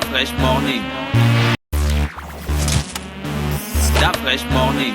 Fresh Morning. Fresh Morning.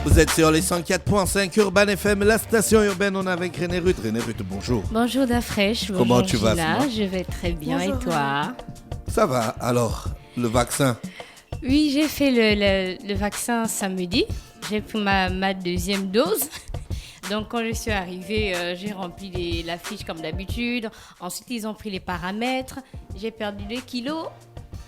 Vous êtes sur les 104.5 Urban FM, la station urbaine. On est avec René Ruth. René Ruth, bonjour. Bonjour Dafresh. Comment tu vas, Gina, Simon? je vais très bien. Bonjour. Et toi? Ça va. Alors, le vaccin? Oui, j'ai fait le vaccin samedi. J'ai pris ma deuxième dose. Donc, quand je suis arrivée, j'ai rempli la fiche comme d'habitude. Ensuite, ils ont pris les paramètres. J'ai perdu 2 kilos.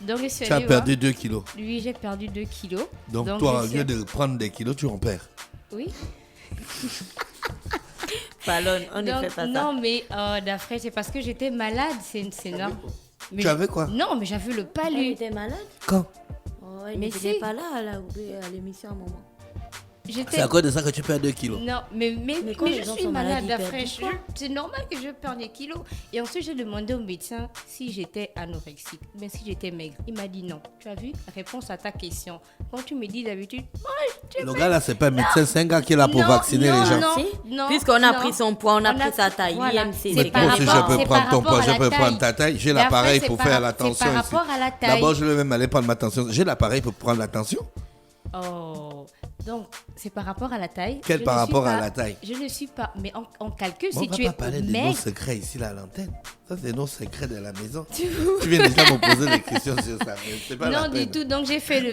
Donc, je suis Tu as allée perdu 2 kilos. voir. Oui, j'ai perdu 2 kilos. Donc toi, au je suis- lieu de prendre des kilos, tu en perds. Oui. Ballon, on ne Donc, fait pas ça. non, mais Dafresh, c'est parce que j'étais malade. C'est normal. Mais Tu avais quoi? Non, mais j'avais le Elle palu. était malade? Quand? Oh, elle Mais n'était si. pas là à l'émission à un moment. J'étais C'est à cause de ça que tu perds 2 kilos. Non, mais quand les je gens suis sont malade malades, ils d'après. perdent du poids. C'est normal que je perde des kilos. Et ensuite, j'ai demandé au médecin si j'étais anorexique, mais si j'étais maigre. Il m'a dit non. Tu as vu? Réponse à ta question. Quand tu me dis d'habitude, moi, tu Le gars là, c'est pas un médecin, c'est un gars qui est là pour Non, vacciner non, les gens. non. Si. Puisqu'on a non. pris son poids, on a pris sa taille. Voilà. l'IMC, C'est c'est par Moi aussi, je rapport- peux c'est prendre par ton poids, rapport je à la peux prendre taille. ta taille. J'ai D'après, l'appareil c'est pour par- faire la c'est tension par ici. rapport à la taille. D'abord, je vais même aller prendre ma tension. J'ai l'appareil pour prendre la tension. Oh, donc c'est par rapport à la taille. Quel Je par ne suis rapport à pas- la taille? Je ne suis pas. Mais on calcule On si va tu pas es parler de nos maigre. secrets ici là, à l'antenne. Ça, c'est nos secrets de la maison. Tu viens déjà me poser des questions sur ça. Mais c'est pas la Non, du peine. tout. Donc j'ai fait le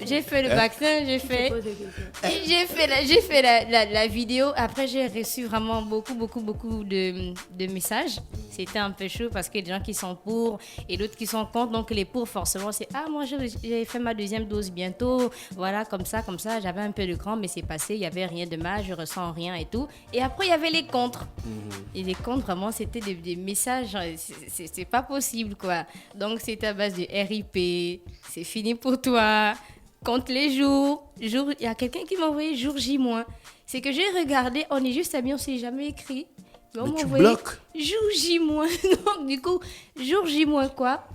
vaccin, j'ai fait. Pose des questions. Et j'ai fait la vidéo. Après, j'ai reçu vraiment beaucoup de messages. C'était un peu chaud parce qu'il y a des gens qui sont pour et d'autres qui sont contre. Donc, les pour, forcément, c'est « Ah, moi, j'ai fait ma deuxième dose bientôt. » Voilà, comme ça. J'avais un peu de cran, mais c'est passé. Il n'y avait rien de mal. Je ressens rien et tout. Et après, il y avait les contre. Et les contre, vraiment, c'était des messages. C'est pas possible, quoi. Donc, c'était à base de RIP. C'est fini pour toi. Compte les jours. Il y a quelqu'un qui m'a envoyé jour J-. C'est que j'ai regardé, on est juste amis, on s'est jamais écrit. On Mais m'a tu envoyé bloques. jour J-. Donc, du coup, jour J- quoi?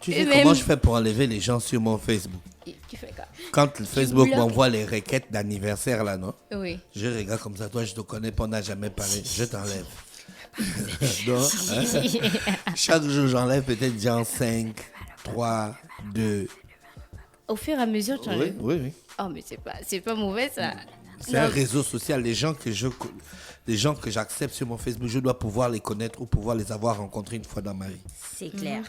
Tu Et sais même- comment je fais pour enlever les gens sur mon Facebook? Et tu fais quoi? Quand le Facebook bloques. m'envoie les requêtes d'anniversaire là, non? Oui. Je regarde comme ça, toi je te connais pas, on n'a jamais parlé, je t'enlève. Non, hein? Chaque jour j'enlève peut-être genre 5, 3, 2. Au fur et à mesure, tu Oui, enlèves. oui, oui. Oh, mais c'est pas mauvais, ça. C'est un réseau social. Les gens que j'accepte sur mon Facebook, je dois pouvoir les connaître ou pouvoir les avoir rencontrés une fois dans ma vie. C'est clair.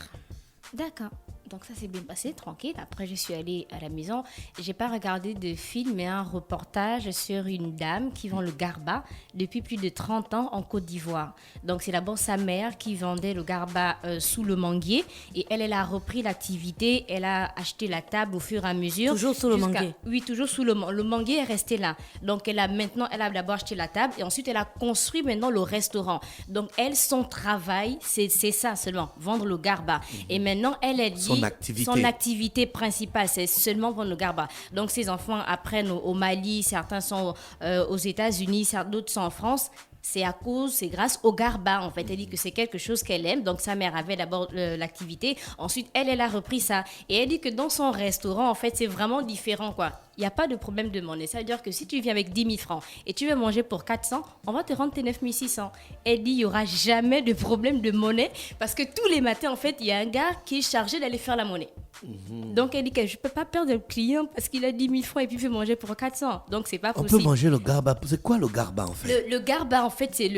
D'accord. Donc ça s'est bien passé, tranquille. Après, je suis allée à la maison. J'ai pas regardé de film, mais un reportage sur une dame qui vend le garba depuis plus de 30 ans en Côte d'Ivoire. Donc c'est d'abord sa mère qui vendait le garba sous le manguier. Et elle a repris l'activité. Elle a acheté la table au fur et à mesure. Toujours sous le jusqu'à- manguier? Oui, toujours sous le manguier est resté là. Donc elle a d'abord acheté la table et ensuite elle a construit maintenant le restaurant. Donc elle, son travail, c'est ça seulement, vendre le garba. Et maintenant, elle est dit... Son activité. principale, c'est seulement vendre le garba. Donc, ses enfants apprennent au Mali, certains sont aux États-Unis, d'autres sont en France. C'est grâce au garba, en fait. Elle dit que c'est quelque chose qu'elle aime. Donc, sa mère avait d'abord l'activité. Ensuite, elle a repris ça. Et elle dit que dans son restaurant, en fait, c'est vraiment différent, quoi. Il n'y a pas de problème de monnaie. Ça veut dire que si tu viens avec 10 000 francs et tu veux manger pour 400, on va te rendre tes 9 600. Elle dit, il n'y aura jamais de problème de monnaie parce que tous les matins, en fait, il y a un gars qui est chargé d'aller faire la monnaie. Donc, elle dit que je ne peux pas perdre le client parce qu'il a 10 000 francs et puis il fait manger pour 400. Donc, c'est pas On possible. peut manger le garba. C'est quoi le garba en fait? Le garba, en fait, c'est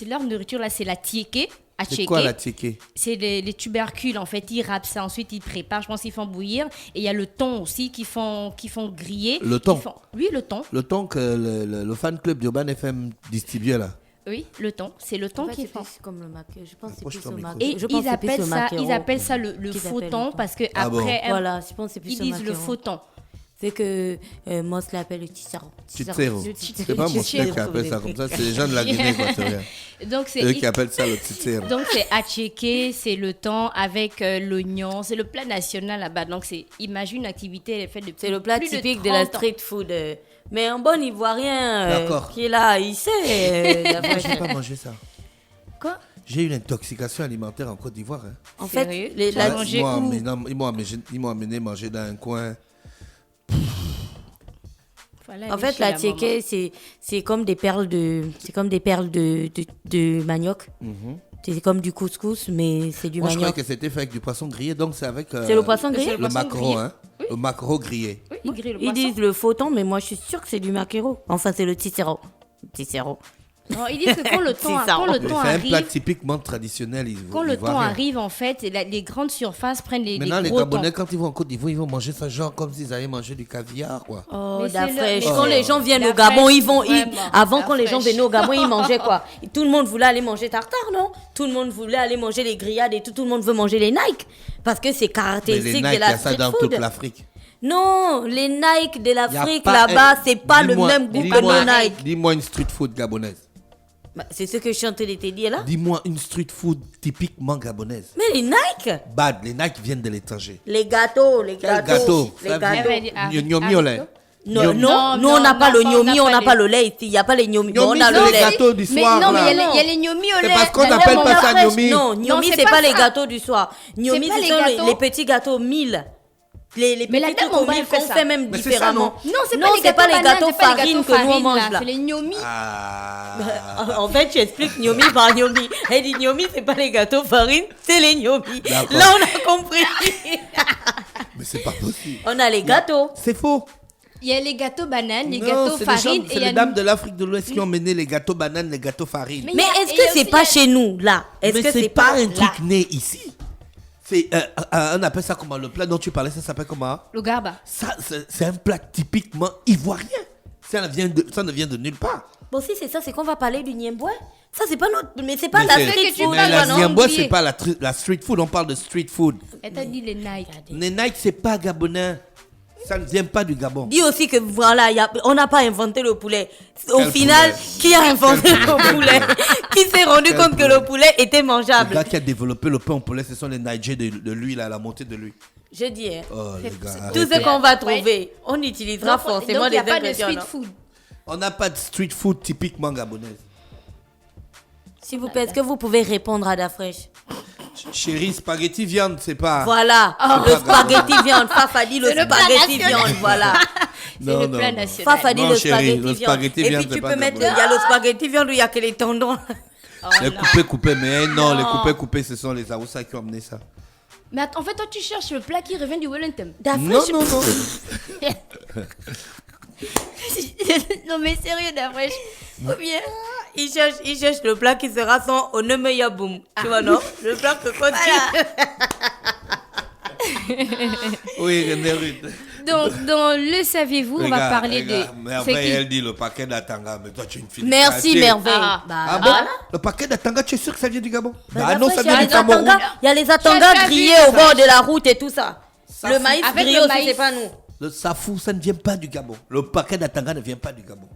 leur nourriture, là, c'est la tiéké. C'est quoi la tiéké? C'est les tubercules, en fait. Ils râpent ça, ensuite ils préparent. Je pense qu'ils font bouillir. Et il y a le thon aussi qu'ils font griller. Le thon? Oui, le thon. Le thon que le fan club d'Urban FM distribuait là. Oui, le thon. C'est le thon En fait, qu'ils c'est font. plus comme le maquillage. Je pense que c'est Approche plus ton au micro. maquillage. Et Je pense que c'est plus au maquillage. ils appellent ça le qu'ils faux appellent thon le thon. parce que Ah bon? après, Voilà, je pense que c'est plus ils au disent le maquillage. faux thon. C'est que moi, je l'appelle le tissero. Titsero. C'est pas mon frère qui appelle ça comme ça, c'est les gens de la Guinée équatoriale. Donc C'est eux qui appellent ça le titsero. Donc c'est attiéké, c'est le thon avec l'oignon, c'est le plat national là-bas. Donc imagine une activité elle est faite depuis C'est le plat plus typique de la 30 ans. street food. Mais un bon Ivoirien D'accord. qui est là, il sait. Moi, j'ai pas mangé ça. Quoi? J'ai eu une intoxication alimentaire en Côte d'Ivoire. Hein. En fait, Sérieux? les- Tu as la- mangé Ils m'ont où? amené- non, ils m'ont amené manger dans un coin. Voilà, En elle est fait, chez la maman. tiéké, c'est comme des perles de manioc. C'est comme du couscous, mais c'est du Moi, je manioc. croyais que c'était fait avec du poisson grillé, donc c'est avec. C'est le poisson grillé? Le poisson maquereau, grillé. hein. Le maquereau grillé. Oui, ils grillent le Ils poisson. disent le fauton, mais moi je suis sûre que c'est du maquereau. Enfin, c'est le tissero. Tissero. Non, ils disent que quand le temps, C'est ça. quand le Mais temps c'est un plat arrive, typiquement traditionnel. quand le temps ivoirien. arrive, en fait, les grandes surfaces prennent les Maintenant, les gros Gabonais, temps. quand ils vont en Côte d'Ivoire, ils vont manger ça genre comme s'ils allaient manger du caviar, quoi. Oh, Mais c'est d'afraîche. le- Quand mais les gens viennent la au Gabon, fraîche, ils vont. vraiment, Avant, la quand les gens fraîche. venaient au Gabon, ils mangeaient quoi? Tout le monde voulait aller manger tartare, non? Tout le monde voulait aller manger les grillades et tout le monde veut manger les Nike. Parce que c'est Mais les caractéristique Nike, de il y la a ça street dans food. toute l'Afrique. Non, les Nike de l'Afrique pas- là-bas, eh, c'est pas le dis-moi- même goût que dis-moi- nos Nike. Dis-moi une street food gabonaise. Bah, c'est ce que je suis en train de te dire là. Dis-moi une street food typiquement gabonaise. Mais les Nike, Bad, les Nike viennent de l'étranger. les gâteaux, Quel gâteau? les Ça gâteaux. vient- Gnomi au lait. Non, Gnomi. non, nous non, on n'a pas le non, gnomi, on n'a les- pas le lait ici. Il n'y a pas les gnomi. Bon, Gnomi, on a c'est le les lait. gâteaux du Mais soir, non, mais là. il y a les gnomi au C'est lait. parce qu'on D'ailleurs, appelle mon pas ça frère- gnomi. Non, gnomi, c'est c'est pas pas les ça. gâteaux du soir. Gnomi, pas ce les sont gâteaux. les petits gâteaux 1000. Les Mais la petits dame, trucs on au va mille faire qu'on ça. fait même Mais c'est ça, différemment. Non, c'est pas les gâteaux les bananes, gâteaux c'est pas les farine gâteaux que nous on farine, mange là. là. C'est les gnomi. Ah. En fait, tu expliques gnomi par gnomi. Elle dit gnomi, c'est pas les gâteaux farine, c'est les gnomi. D'accord. Là, on a compris. Mais c'est pas possible. On a les gâteaux. C'est faux. Il y a les gâteaux bananes, les Non, gâteaux c'est farine c'est et il y les a dames de l'Afrique de l'Ouest qui ont mené les gâteaux bananes, les gâteaux farine. Mais Mais il y a- est-ce et il y a que c'est aussi pas la- chez nous, là? Est-ce Mais que c'est c'est pas un là? truc né ici. C'est on appelle ça comment? Le plat dont tu parlais, ça s'appelle comment? Le garba. Ça, c'est un plat typiquement ivoirien. Ça ne vient de nulle part. Bon, si c'est ça, c'est qu'on va parler du niemboué. Ça, c'est pas notre. Mais c'est pas Mais la c'est- street que tu food. parles, la non, niambois, oublié. c'est pas la street food. On parle de street food. Elle t'a dit les Nike. Les Nike, c'est pas gabonais. Ça ne vient pas du Gabon. Dis aussi que voilà, on n'a pas inventé le poulet. Au Quel final, poulet? qui a inventé le poulet? Qui s'est rendu Quel compte que poulet? le poulet était Le mangeable? gars qui a développé le pain au poulet, ce sont les Nigériens de l'huile, à la montée de l'huile. Je dis, hein, Oh, les gars. tout ce arrêtez. qu'on va trouver, on utilisera Donc, forcément il des n'y a pas de ingrédients. street non? food. On n'a pas de street food typiquement gabonaise. S'il vous plaît, est-ce que vous pouvez répondre à Dafresh? Chérie, spaghetti viande, c'est pas. Voilà, le spaghetti viande. Fafa dit le C'est le plat spaghetti national. viande, voilà. C'est Non, le non, plat non. national. Fafa dit Non, le chérie, le spaghetti spaghetti viande. Et viande, puis c'est tu pas peux mettre, il gabonais. y a le spaghetti viande où il y a que les tendons. Les coupés, mais non, les coupés, ce sont les Aoussa qui ont amené ça. Mais attends, en fait, toi, tu cherches le plat qui revient du Wellington. Non, non, non. Non, mais sérieux, d'après. Ou bien. Il cherche le plat qui sera son onemeya boom. Tu vois, non? Le plat que quand Oui, René Ruth. Donc, dans Le Saviez-vous, on va Regarde, parler de. Mais C'est après, qui elle dit le paquet d'Atanga, mais toi, tu es une fille. de Merci, quartier. merveille. Ah. Bah, Ah bon? voilà. Le paquet d'Atanga, tu es sûr que ça vient du Gabon? Bah, Bah non, après, ça il y a vient les du Cameroun. Atanga- Il y a les Atangas déjà vu grillés ça. au bord de la route et tout ça. Le maïs Avec grillé le aussi, maïs. c'est pas nous. Le safou, ça ne vient pas du Gabon. Le paquet d'Atanga ne vient pas du Gabon.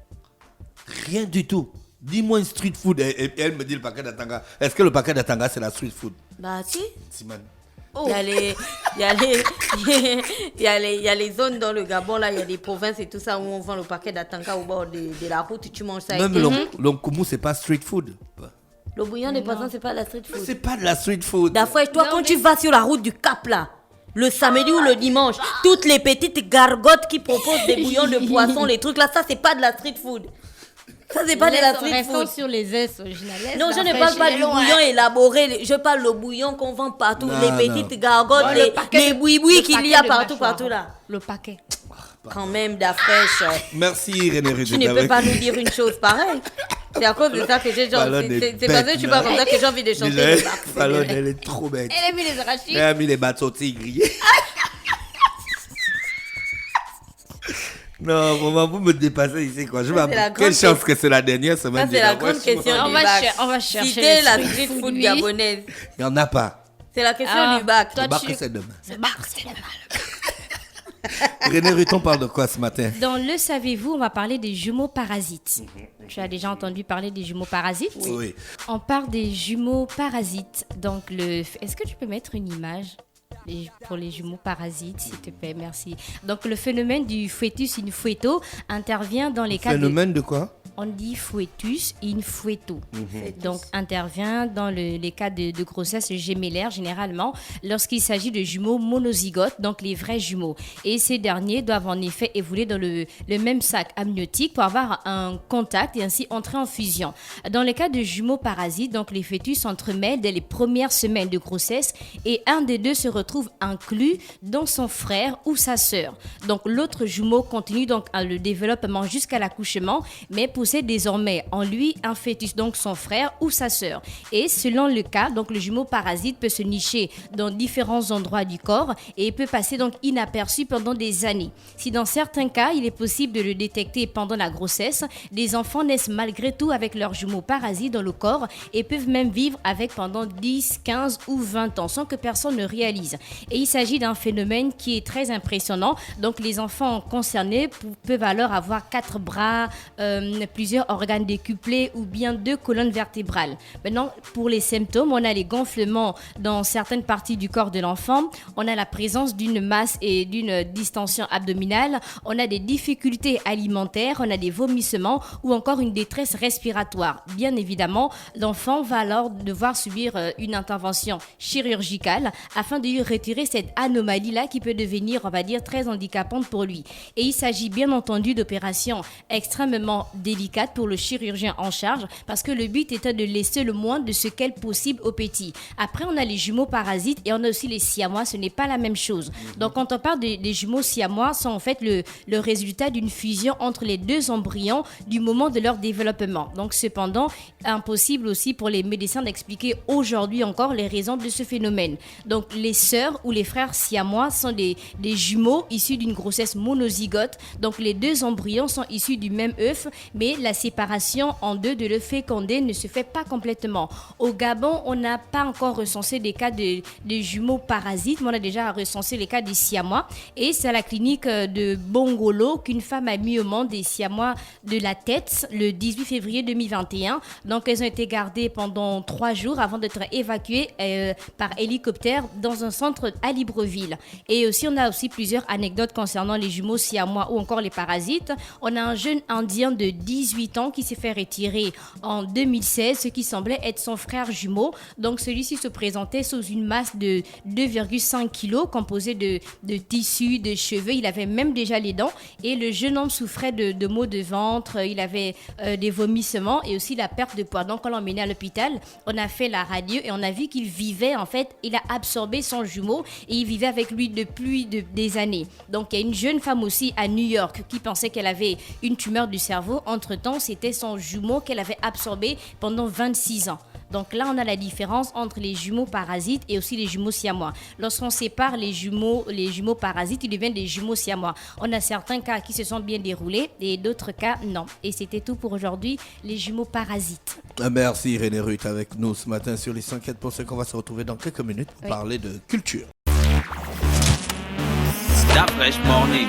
Rien du tout. Dis-moi une street food. Et elle me dit le paquet d'Atanga. Est-ce que le paquet d'Atanga, c'est la street food? Bah, si. Simone. Il y a les, il y a les, il y a les zones dans le Gabon, là, il y a des provinces et tout ça où on vend le paquet d'Atanga au bord de la route, tu manges ça. Même avec l'onkoumou, c'est pas street food. le bouillon des poissons, c'est pas la street Mais food. c'est pas de la street food. D'afresh, toi, Non, quand mais- tu vas sur la route du Cap, là, le samedi ou le dimanche, toutes les petites gargotes qui proposent des bouillons de poisson, les trucs là, ça, c'est pas de la street food. Ça, c'est pas de la street Restons food. sur les S originales. Non, je ne parle pas du bouillon élaboré, je parle le bouillon qu'on vend partout, Non, les non. petites gargotes, Ouais, les, le paquet les de- boui-boui le qu'il y paquet a de partout, mâchoires. partout là. Le paquet. Quand même, Dafresh, Merci René Ruth. tu ne peux pas nous dire une chose pareille. C'est à cause de ça que j'ai genre. Fallon est C'est parce que bête, tu parles là. comme ça que j'ai envie de chanter. Déjà, le Barque. Fallon, elle est trop bête. Elle a mis les arachides. Elle a mis les bateaux grillés. Non, maman, vous me dépassez ici, quoi. Je Ça, c'est la m'appelle. Quelle grande chance que c'est la dernière Ça, semaine. c'est la déjà. grande Moi, je- question On du va bac. cher- on va chercher Citer le la street street food, food lui. gabonaise. Il n'y en a pas. C'est la question Ah, du bac. toi, Le barque, tu- c'est demain. C'est barre, c'est le mal. René Ruth, on parle de quoi ce matin? Dans Le Savez-vous, on va parler des jumeaux parasites. Tu as déjà entendu parler des jumeaux parasites? Oui. On parle des jumeaux parasites. Donc, est-ce que tu peux mettre une image pour les jumeaux parasites, s'il te plaît? Merci. Donc, le phénomène du fœtus in feto intervient dans les cas Phénomène de quoi? on dit fœtus in fetu. Donc, intervient dans les cas de grossesse gémellaire, généralement, lorsqu'il s'agit de jumeaux monozygotes, donc les vrais jumeaux. Et ces derniers doivent en effet évoluer dans le même sac amniotique pour avoir un contact et ainsi entrer en fusion. Dans le cas de jumeaux parasites, donc les fœtus s'entremêlent dès les premières semaines de grossesse et un des deux se retrouve inclus dans son frère ou sa sœur. Donc l'autre jumeau continue donc le développement jusqu'à l'accouchement, mais possède désormais en lui un fœtus, donc son frère ou sa sœur. Et selon le cas, donc le jumeau parasite peut se nicher dans différents endroits du corps et peut passer donc inaperçu pendant des années. Si dans certains cas, il est possible de le détecter pendant la grossesse, des enfants naissent malgré tout avec leurs jumeaux parasites dans le corps et peuvent même vivre avec pendant 10, 15 ou 20 ans sans que personne ne réalise. Et il s'agit d'un phénomène qui est très impressionnant. Donc les enfants concernés peuvent alors avoir 4 bras, plusieurs organes décuplés ou bien 2 colonnes vertébrales. Maintenant, pour les symptômes, on a les gonflements dans certaines parties du corps de l'enfant, on a la présence d'une masse et d'une distension abdominale, on a des difficultés alimentaires, on a des vomissements ou encore une détresse respiratoire. Bien évidemment, l'enfant va alors devoir subir une intervention chirurgicale afin de lui retirer cette anomalie-là qui peut devenir, on va dire, très handicapante pour lui. Et il s'agit bien entendu d'opérations extrêmement délicates pour le chirurgien en charge parce que le but était de laisser le moins de séquelles possible au petit. Après, on a les jumeaux parasites et on a aussi les siamois, ce n'est pas la même chose. Donc, quand on parle des jumeaux siamois, sont en fait le résultat d'une fusion entre les deux embryons du moment de leur développement. Donc, cependant, impossible aussi pour les médecins d'expliquer aujourd'hui encore les raisons de ce phénomène. Donc, les sœurs ou les frères siamois sont des jumeaux issus d'une grossesse monozygote. Donc, les deux embryons sont issus du même œuf, mais la séparation en deux de l'œuf fécondé ne se fait pas complètement. Au Gabon, on n'a pas encore recensé des cas de jumeaux parasites, mais on a déjà recensé les cas des siamois. Et c'est à la clinique de Bongolo qu'une femme a mis au monde des siamois de la tête le 18 février 2021. Donc, elles ont été gardées pendant 3 jours avant d'être évacuées par hélicoptère dans un centre à Libreville. Et aussi, on a aussi plusieurs anecdotes concernant les jumeaux siamois ou encore les parasites. On a un jeune Indien de 18 ans qui s'est fait retirer en 2016, ce qui semblait être son frère jumeau. Donc, celui-ci se présentait sous une masse de 2,5 kg composée de tissus, de cheveux. Il avait même déjà les dents. Et le jeune homme souffrait de maux de ventre. Il avait des vomissements et aussi la perte de poids. Donc, on l'a emmené à l'hôpital. On a fait la radio et on a vu qu'il vivait, en fait, il a absorbé son jumeau et il vivait avec lui depuis des années. Donc, il y a une jeune femme aussi à New York qui pensait qu'elle avait une tumeur du cerveau. Entre-temps, c'était son jumeau qu'elle avait absorbé pendant 26 ans. Donc là, on a la différence entre les jumeaux parasites et aussi les jumeaux siamois. Lorsqu'on sépare les jumeaux parasites, ils deviennent des jumeaux siamois. On a certains cas qui se sont bien déroulés et d'autres cas, non. Et c'était tout pour aujourd'hui, les jumeaux parasites. Merci René Ruth avec nous ce matin sur les 104%. On va se retrouver dans quelques minutes pour parler de culture. Stop Fresh Morning.